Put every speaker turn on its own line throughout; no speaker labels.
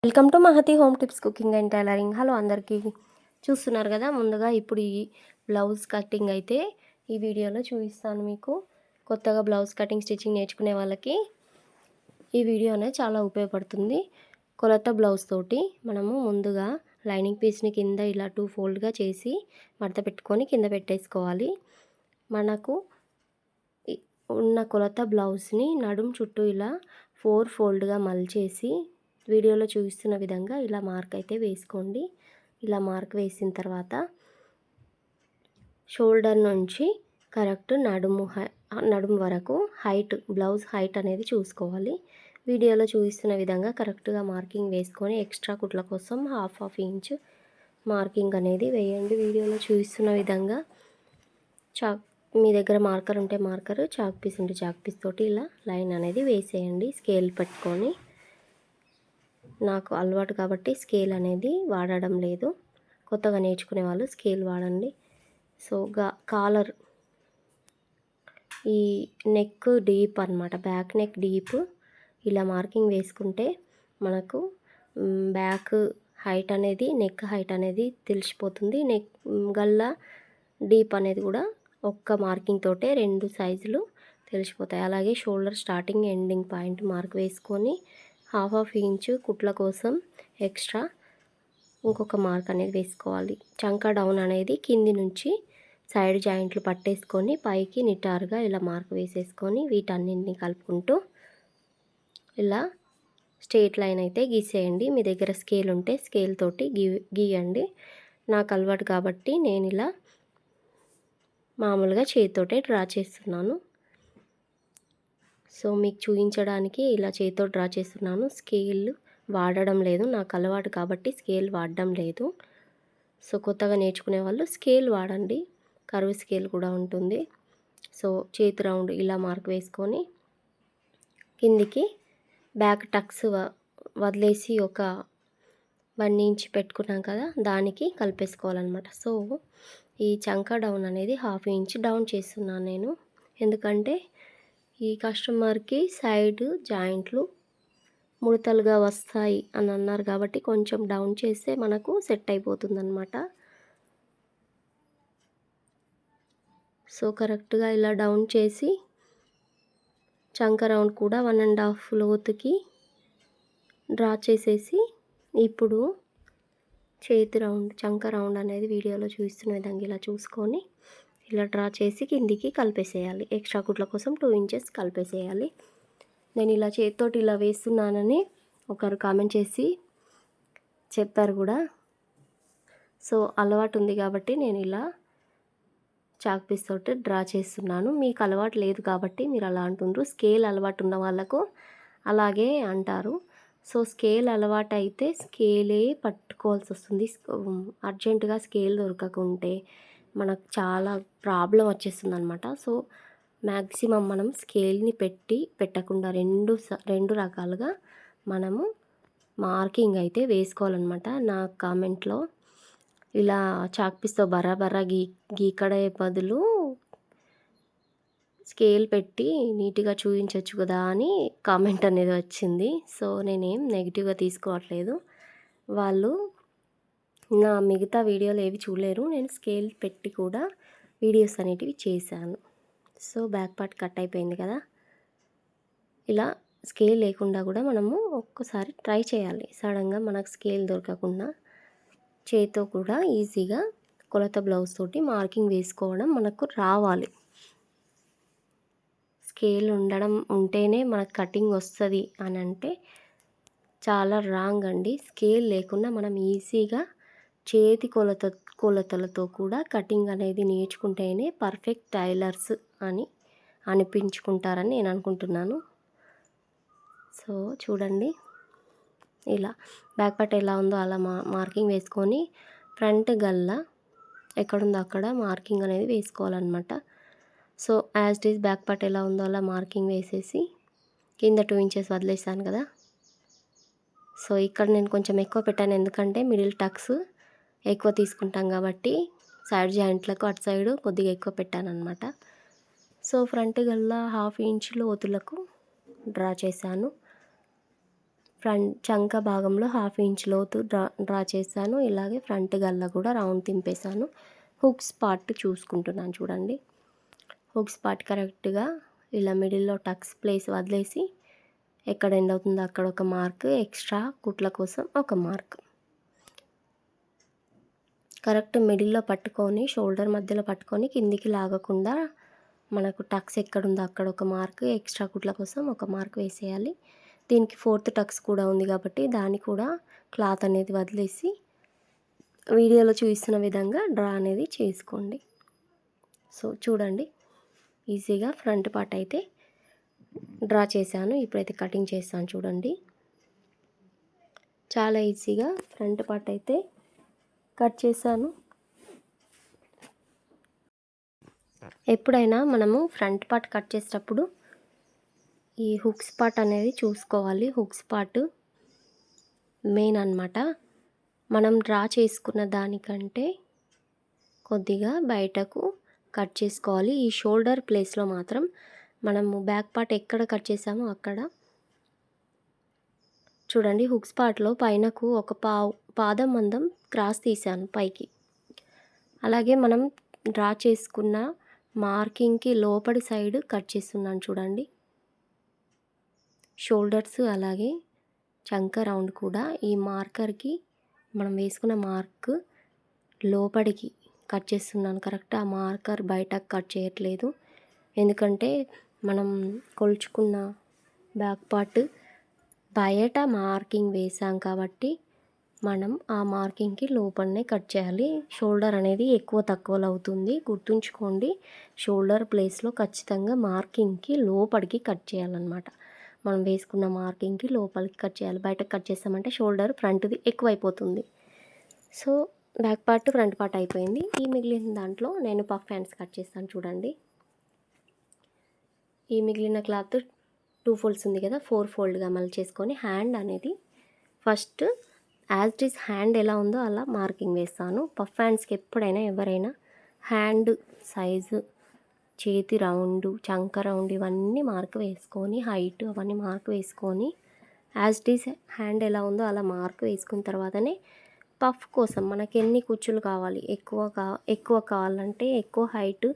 Welcome to Mahathi home tips cooking and tailoring. Hello అందరికీ. చూస్తున్నారు కదా, ముందుగా ఇప్పుడు ఈ బ్లౌజ్ కటింగ్ అయితే ఈ వీడియోలో చూపిస్తాను మీకు. కొత్తగా బ్లౌజ్ కటింగ్ స్టిచ్చింగ్ నేర్చుకునే వాళ్ళకి ఈ వీడియో అనేది చాలా ఉపయోగపడుతుంది. కొలత బ్లౌజ్ తోటి మనము ముందుగా లైనింగ్ పీస్ని కింద ఇలా 2 ఫోల్డ్గా చేసి మడత పెట్టుకొని కింద పెట్టేసుకోవాలి. మనకు ఉన్న కొలత బ్లౌజ్ని నడుం చుట్టూ ఇలా 4 ఫోల్డ్గా మలిచేసి వీడియోలో చూపిస్తున్న విధంగా ఇలా మార్క్ అయితే వేసుకోండి. ఇలా మార్క్ వేసిన తర్వాత షోల్డర్ నుంచి కరెక్ట్ నడుము వరకు హైట్, బ్లౌజ్ హైట్ అనేది చూసుకోవాలి. వీడియోలో చూపిస్తున్న విధంగా కరెక్ట్గా మార్కింగ్ వేసుకొని ఎక్స్ట్రా కుట్ల కోసం హాఫ్ ఇంచ్ మార్కింగ్ అనేది వేయండి. వీడియోలో చూపిస్తున్న విధంగా మీ దగ్గర మార్కర్ ఉంటే మార్కర్, చాక్ పీస్ ఉంటే చాక్ పీస్ తోటి ఇలా లైన్ అనేది వేసేయండి. స్కేల్ పెట్టుకొని, నాకు అలవాటు కాబట్టి స్కేల్ అనేది వాడడం లేదు. కొత్తగా నేర్చుకునే వాళ్ళు స్కేల్ వాడండి. సో కాలర్, ఈ నెక్ డీప్ అన్నమాట, బ్యాక్ నెక్ డీప్ ఇలా మార్కింగ్ వేసుకుంటే మనకు బ్యాక్ హైట్ అనేది, నెక్ హైట్ అనేది తెలిసిపోతుంది. నెక్ గల్లా డీప్ అనేది కూడా ఒక్క మార్కింగ్ తోటే 2 సైజులు తెలిసిపోతాయి. అలాగే shoulder starting ending point mark వేసుకొని హాఫ్ ఇంచ్ కుట్ల కోసం ఎక్స్ట్రా ఇంకొక మార్క్ అనేది వేసుకోవాలి. చంకా డౌన్ అనేది కింది నుంచి సైడ్ జాయింట్లు పట్టేసుకొని పైకి నిటారుగా ఇలా మార్క్ వేసేసుకొని వీటన్నింటిని కలుపుకుంటూ ఇలా స్ట్రేట్ లైన్ అయితే గీసేయండి. మీ దగ్గర స్కేల్ ఉంటే స్కేల్ తోటి గీయండి. నాకు అలవాటు కాబట్టి నేను ఇలా మామూలుగా చేతితోటే డ్రా చేస్తున్నాను. సో మీకు చూపించడానికి ఇలా చేతితో డ్రా చేస్తున్నాను. స్కేల్ వాడడం లేదు, నాకు అలవాటు కాబట్టి స్కేల్ వాడడం లేదు. సో కొత్తగా నేర్చుకునే వాళ్ళు స్కేల్ వాడండి, కర్వ్ స్కేల్ కూడా ఉంటుంది. సో చేతి రౌండ్ ఇలా మార్క్ వేసుకొని కిందికి బ్యాక్ టక్స్ వదిలేసి ఒక 1 ఇంచ్ పెట్టుకున్నాం కదా, దానికి కలిపేసుకోవాలన్నమాట. సో ఈ చంకా డౌన్ అనేది హాఫ్ ఇంచ్ డౌన్ చేస్తున్నాను నేను. ఎందుకంటే ఈ కస్టమర్కి సైడ్ జాయింట్లు ముడతలుగా వస్తాయి అని అన్నారు కాబట్టి కొంచెం డౌన్ చేస్తే మనకు సెట్ అయిపోతుందన్నమాట. సో కరెక్ట్గా ఇలా డౌన్ చేసి చంక రౌండ్ కూడా 1.5 లోతుకి డ్రా చేసేసి ఇప్పుడు చేతి రౌండ్, చంక రౌండ్ అనేది వీడియోలో చూపిస్తున్న విధంగా ఇలా చూసుకొని ఇలా డ్రా చేసి కిందికి కలిపేసేయాలి. ఎక్స్ట్రా కుట్ల కోసం 2 ఇంచెస్ కలిపేసేయాలి. నేను ఇలా చేతితోటి ఇలా వేస్తున్నానని ఒకరు కామెంట్ చేసి చెప్పారు కూడా. సో అలవాటు ఉంది కాబట్టి నేను ఇలా చాక్ పీస్ తోటి డ్రా చేస్తున్నాను. మీకు అలవాటు లేదు కాబట్టి మీరు అలా అంటుండ్రు. స్కేల్ అలవాటు ఉన్న వాళ్ళకు అలాగే అంటారు. సో స్కేల్ అలవాటు అయితే స్కేలే పట్టుకోవాల్సి వస్తుంది. అర్జెంటుగా స్కేల్ దొరకకుంటే మనకు చాలా ప్రాబ్లం వచ్చేస్తుంది అనమాట. సో మ్యాక్సిమం మనం స్కేల్ని పెట్టకుండా రెండు రకాలుగా మనము మార్కింగ్ అయితే వేసుకోవాలన్నమాట. నా కామెంట్లో ఇలా చాక్ పీస్తో బరాబరా గీకడే బదులు స్కేల్ పెట్టి నీట్గా చూపించవచ్చు కదా అని కామెంట్ అనేది వచ్చింది. సో నేనేం నెగిటివ్గా తీసుకోవట్లేదు. వాళ్ళు నా మిగతా వీడియోలు ఏవి చూడలేరు. నేను స్కేల్ పెట్టి కూడా వీడియోస్ అనేటివి చేశాను. సో బ్యాక్ పార్ట్ కట్ అయిపోయింది కదా, ఇలా స్కేల్ లేకుండా కూడా మనము ఒక్కసారి ట్రై చేయాలి. సడన్గా మనకు స్కేల్ దొరకకుండా చేతితో కూడా ఈజీగా కొలత బ్లౌజ్ తోటి మార్కింగ్ వేసుకోవడం మనకు రావాలి. స్కేల్ ఉంటేనే మనకు కటింగ్ వస్తుంది అని అంటే చాలా రాంగ్ అండి. స్కేల్ లేకుండా మనం ఈజీగా చేతి కొలతలతో కూడా కటింగ్ అనేది నేర్చుకుంటేనే పర్ఫెక్ట్ టైలర్స్ అని అనిపించుకుంటారని నేను అనుకుంటున్నాను. సో చూడండి, ఇలా బ్యాక్ పార్ట్ ఎలా ఉందో అలా మార్కింగ్ వేసుకొని ఫ్రంట్ గల్లా ఎక్కడుందో అక్కడ మార్కింగ్ అనేది వేసుకోవాలన్నమాట. So as it is back part ఎలా ఉందో అలా మార్కింగ్ వేసేసి కింద 2 ఇంచెస్ వదిలేసాను కదా. సో ఇక్కడ నేను కొంచెం ఎక్కువ పెట్టాను, ఎందుకంటే మిడిల్ టక్స్ ఎక్కువ తీసుకుంటాం కాబట్టి సైడ్ జాయింట్లకు అటు సైడు కొద్దిగా ఎక్కువ పెట్టాను అనమాట. సో ఫ్రంట్ గల్లా హాఫ్ ఇంచ్ లోతులకు డ్రా చేశాను. ఫ్రంట్ చంక భాగంలో 1/2 ఇంచ్ లోతు డ్రా చేశాను. ఇలాగే ఫ్రంట్ గల్ల కూడా రౌండ్ తింపేశాను. హుక్స్ పార్ట్ చూసుకుంటున్నాను చూడండి. హుక్స్ పార్ట్ కరెక్ట్గా ఇలా మిడిల్లో టక్స్ ప్లేస్ వదిలేసి ఎక్కడ ఎండ్ అవుతుందో అక్కడ ఒక మార్క్, ఎక్స్ట్రా కుట్ల కోసం ఒక మార్క్. కరెక్ట్ మిడిల్లో పట్టుకొని షోల్డర్ మధ్యలో పట్టుకొని కిందికి లాగకుండా మనకు టక్స్ ఎక్కడుందో అక్కడ ఒక మార్క్, ఎక్స్ట్రా కుట్ల కోసం ఒక మార్క్ వేసేయాలి. దీనికి 4th టక్స్ కూడా ఉంది కాబట్టి దాన్ని కూడా క్లాత్ అనేది వదిలేసి వీడియోలో చూపిస్తున్న విధంగా డ్రా అనేది చేసుకోండి. సో చూడండి, ఈజీగా ఫ్రంట్ పార్ట్ అయితే డ్రా చేశాను. ఇప్పుడైతే కటింగ్ చేస్తాను చూడండి. చాలా ఈజీగా ఫ్రంట్ పార్ట్ అయితే కట్ చేశాను. ఎప్పుడైనా మనము ఫ్రంట్ పార్ట్ కట్ చేసేటప్పుడు ఈ హుక్స్ పార్ట్ అనేది చూసుకోవాలి. హుక్స్ పార్ట్ మెయిన్ అన్నమాట. మనం డ్రా చేసుకున్న దానికంటే కొద్దిగా బయటకు కట్ చేసుకోవాలి. ఈ షోల్డర్ ప్లేస్లో మాత్రం మనము బ్యాక్ పార్ట్ ఎక్కడ కట్ చేసామో అక్కడ చూడండి, హుక్స్ పార్ట్లో పైనకు ఒక పాదం మందం క్రాస్ తీసాను పైకి. అలాగే మనం డ్రా చేసుకున్న మార్కింగ్కి లోపలి సైడ్ కట్ చేస్తున్నాను చూడండి. షోల్డర్స్ అలాగే చంక రౌండ్ కూడా ఈ మార్కర్కి మనం వేసుకున్న మార్క్ లోపలికి కట్ చేస్తున్నాను. కరెక్ట్ ఆ మార్కర్ బయటకు కట్ చేయట్లేదు. ఎందుకంటే మనం కొలుచుకున్న బ్యాక్ పార్ట్ బయట మార్కింగ్ వేసాం కాబట్టి మనం ఆ మార్కింగ్కి లోపలనే కట్ చేయాలి. షోల్డర్ అనేది ఎక్కువ తక్కువలో అవుతుంది. గుర్తుంచుకోండి, షోల్డర్ ప్లేస్లో ఖచ్చితంగా మార్కింగ్కి లోపలికి కట్ చేయాలన్నమాట. మనం వేసుకున్న మార్కింగ్కి లోపలికి కట్ చేయాలి. బయటకు కట్ చేస్తామంటే షోల్డర్ ఫ్రంట్ది ఎక్కువైపోతుంది. So back part front part అయిపోయింది. ఈ మిగిలిన దాంట్లో నేను పఫ్ హ్యాండ్స్ కట్ చేస్తాను చూడండి. ఈ మిగిలిన క్లాత్ 2 ఫోల్డ్స్ ఉంది కదా, 4 ఫోల్డ్గా మలిచేసుకొని హ్యాండ్ అనేది first as it is hand ఎలా ఉందో అలా మార్కింగ్ వేస్తాను. పఫ్ హ్యాండ్స్కి ఎప్పుడైనా ఎవరైనా హ్యాండ్ సైజు, చేతి రౌండ్, చంక రౌండ్ ఇవన్నీ మార్క్ వేసుకొని హైట్ అవన్నీ మార్క్ వేసుకొని యాజ్ ఇట్ ఈస్ హ్యాండ్ ఎలా ఉందో అలా మార్క్ వేసుకున్న తర్వాతనే పఫ్ కోసం మనకి ఎన్ని కుచ్చులు కావాలి, ఎక్కువ కావాలంటే ఎక్కువ హైట్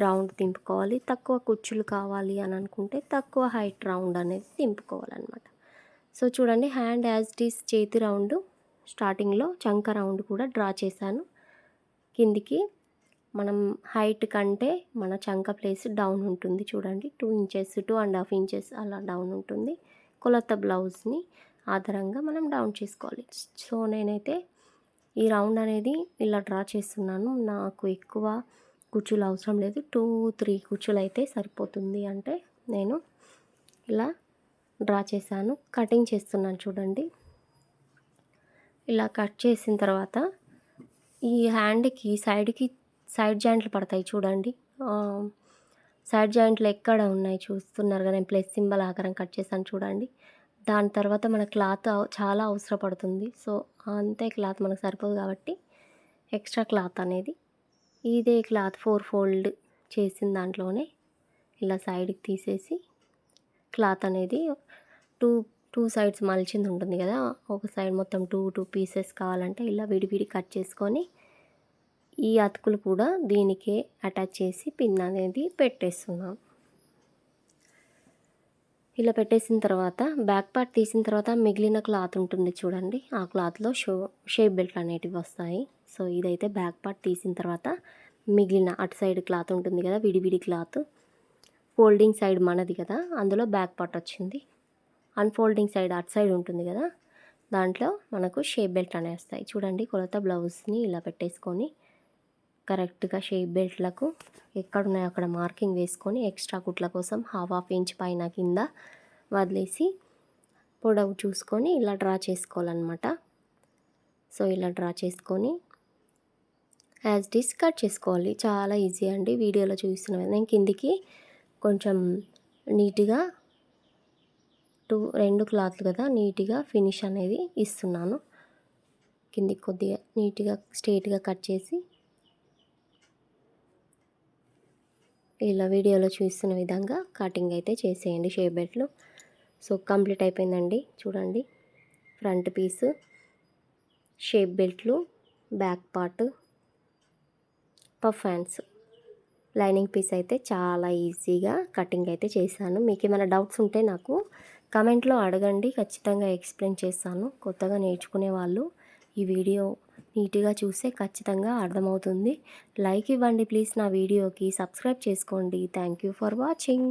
రౌండ్ తింపుకోవాలి. తక్కువ కుచ్చులు కావాలి అని అనుకుంటే తక్కువ హైట్ రౌండ్ అనేది తింపుకోవాలన్నమాట. సో చూడండి, హ్యాండ్ యాజ్ ఇట్ ఈస్ చేతి రౌండ్ స్టార్టింగ్లో చంక రౌండ్ కూడా డ్రా చేశాను. కిందికి మనం హైట్ కంటే మన చంక ప్లేస్ డౌన్ ఉంటుంది చూడండి. 2 ఇంచెస్ 2.5 ఇంచెస్ అలా డౌన్ ఉంటుంది. కొలత బ్లౌజ్ని ఆధారంగా మనం డౌన్ చేసుకోవాలి. సో నేనైతే ఈ రౌండ్ అనేది ఇలా డ్రా చేస్తున్నాను. నాకు ఎక్కువ కుచ్చులు అవసరం లేదు, 2-3 కుచ్చులు అయితే సరిపోతుంది అంటే నేను ఇలా డ్రా చేశాను. కటింగ్ చేస్తున్నాను చూడండి. ఇలా కట్ చేసిన తర్వాత ఈ హ్యాండ్కి సైడ్ జాయింట్లు పడతాయి చూడండి. సైడ్ జాయింట్లు ఎక్కడ ఉన్నాయి చూస్తున్నారు కదా, నేను ప్లస్ సింబల్ ఆకారం కట్ చేశాను చూడండి. దాని తర్వాత మన క్లాత్ చాలా అవసరపడుతుంది. సో అంతే క్లాత్ మనకు సరిపోదు కాబట్టి ఎక్స్ట్రా క్లాత్ అనేది ఇదే క్లాత్ 4 ఫోల్డ్ చేసిన దాంట్లోనే ఇలా సైడ్కి తీసేసి క్లాత్ అనేది టూ సైడ్స్ మలిచింది ఉంటుంది కదా, ఒక సైడ్ మొత్తం 2 పీసెస్ కావాలంటే ఇలా విడివిడి కట్ చేసుకొని ఈ అతుకులు కూడా దీనికే అటాచ్ చేసి పిన్ అనేది పెట్టేస్తున్నాం. ఇలా పెట్టేసిన తర్వాత బ్యాక్ పార్ట్ తీసిన తర్వాత మిగిలిన క్లాత్ ఉంటుంది చూడండి, ఆ క్లాత్లో షేప్ బెల్ట్ అనేటివి వస్తాయి. సో ఇదైతే బ్యాక్ పార్ట్ తీసిన తర్వాత మిగిలిన అటు సైడ్ క్లాత్ ఉంటుంది కదా, విడివిడి క్లాత్ ఫోల్డింగ్ సైడ్ మనది కదా, అందులో బ్యాక్ పార్ట్ వచ్చింది. అన్ఫోల్డింగ్ సైడ్ అటు సైడ్ ఉంటుంది కదా, దాంట్లో మనకు షేప్ బెల్ట్ అనేవి వస్తాయి చూడండి. కొలత బ్లౌజ్ని ఇలా పెట్టేసుకొని కరెక్ట్గా షేప్ బెల్ట్లకు ఎక్కడున్నాయో అక్కడ మార్కింగ్ వేసుకొని ఎక్స్ట్రా కుట్ల కోసం 1/2 ఇంచ్ పైన కింద వదిలేసి పొడవు చూసుకొని ఇలా డ్రా చేసుకోవాలన్నమాట. సో ఇలా డ్రా చేసుకొని యాజ్ ఇట్ ఈస్ కట్ చేసుకోవాలి. చాలా ఈజీ అండి. వీడియోలో చూపిస్తున్న నేను కిందికి కొంచెం నీట్గా 2 క్లాత్లు కదా, నీట్గా ఫినిష్ అనేది ఇస్తున్నాను. కిందికి కొద్దిగా నీట్గా స్ట్రైట్గా కట్ చేసి ఇలా వీడియోలో చూస్తున్న విధంగా కటింగ్ అయితే చేసేయండి షేప్ బెల్ట్లు. సో కంప్లీట్ అయిపోయిందండి చూడండి. ఫ్రంట్ పీసు, షేప్ బెల్ట్లు, back part, puff hands. Lining piece అయితే చాలా ఈజీగా కటింగ్ అయితే చేశాను. మీకు ఏమైనా డౌట్స్ ఉంటే నాకు కామెంట్లో అడగండి, ఖచ్చితంగా ఎక్స్ప్లెయిన్ చేస్తాను. కొత్తగా నేర్చుకునే వాళ్ళు ఈ వీడియో నీట్గా చూస్తే ఖచ్చితంగా అర్థమవుతుంది. లైక్ ఇవ్వండి ప్లీజ్ నా వీడియోకి, సబ్స్క్రైబ్ చేసుకోండి. Thank you for watching.